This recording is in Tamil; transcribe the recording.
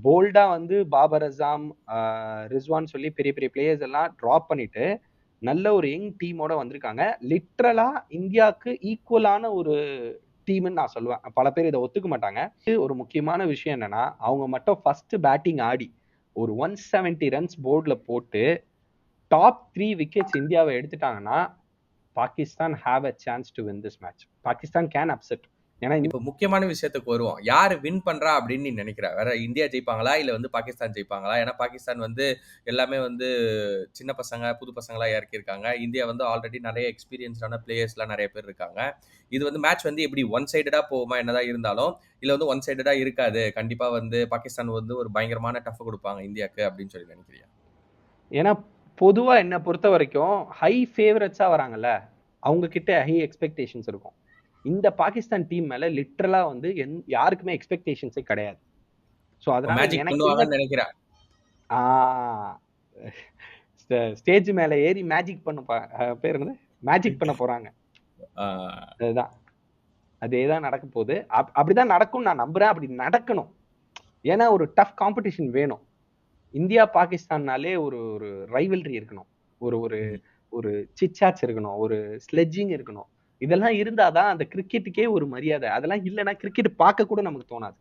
போல்டா வந்து பாபர் அசாம், ரிஸ்வான் சொல்லி பெரிய பெரிய பிளேயர்ஸ் எல்லாம் ட்ராப் பண்ணிட்டு நல்ல ஒரு யங் டீமோட வந்திருக்காங்க. லிட்ரலா இந்தியாவுக்கு ஈக்குவலான ஒரு டீம்னு நான் சொல்லுவேன். பல பேர் இதை ஒத்துக்க மாட்டாங்க. ஒரு முக்கியமான விஷயம் என்னன்னா, அவங்க மட்டும் ஃபர்ஸ்ட் பேட்டிங் ஆடி ஒரு 170 ரன்ஸ் போர்ட்ல போட்டு டாப் 3 விக்கெட்ஸ் இந்தியாவை எடுத்துட்டாங்கன்னா Pakistan have a chance to win this match. Pakistan can upset. ஏன்னா இப்போ முக்கியமான விஷயத்துக்கு வருவோம். யார் வின் பண்றா அப்படின்னு நீ நினைக்கிற? வேற இந்தியா ஜெயிப்பாங்களா இல்ல வந்து பாகிஸ்தான் ஜெயிப்பாங்களா? ஏன்னா பாகிஸ்தான் வந்து எல்லாமே வந்து சின்ன பசங்க, புது பசங்களா இறக்கியிருக்காங்க. இந்தியா வந்து ஆல்ரெடி நிறைய எக்ஸ்பீரியன்ஸ்டான பிளேயர்ஸ்லாம் நிறைய பேர் இருக்காங்க. இது வந்து மேட்ச் வந்து எப்படி ஒன் சைடடா போகுமா என்னதான் இருந்தாலும், இல்ல வந்து ஒன் சைடடா இருக்காது. கண்டிப்பா வந்து பாகிஸ்தான் வந்து ஒரு பயங்கரமான டஃப் கொடுப்பாங்க இந்தியாக்கு அப்படின்னு சொல்லி நினைக்கிறியா? ஏன்னா பொதுவா என்ன பொறுத்த வரைக்கும் ஹை ஃபேவரட்ஸா வராங்கல்ல, அவங்க கிட்ட ஹை எக்ஸ்பெக்டேஷன்ஸ் இருக்கும். இந்த பாகிஸ்தான் டீம் மேல லிட்ரலா வந்து யாருக்குமே எக்ஸ்பெக்டேஷன்ஸே கிடையாது. ஸோ அதனால மேஜிக் எனக்கு என்ன பண்ணுவாங்கன்னு நினைக்கிறேன். ஸ்டேஜ் மேல ஏறி மேஜிக் பண்ண பேர் என்னது, மேஜிக் பண்ண போறாங்க. அதுதான், அதேதான் நடக்க போகுது. அப்படிதான் நடக்கும் நான் நம்புறேன். அப்படி நடக்கணும். ஏன்னா ஒரு டஃப் காம்படிஷன் வேணும். இந்தியா பாகிஸ்தான்னாலே ஒரு ஒரு ரைவல்ரி இருக்கணும். ஒரு ஒரு ஒரு சிச்சாட்ஸ் இருக்கணும். ஒரு ஸ்லெட்ஜிங் இருக்கணும். இதெல்லாம் இருந்தாதான் அந்த கிரிக்கெட்டுக்கே ஒரு மரியாதை. அதெல்லாம் இல்லைன்னா கிரிக்கெட் பார்க்க கூட நமக்கு தோணாது.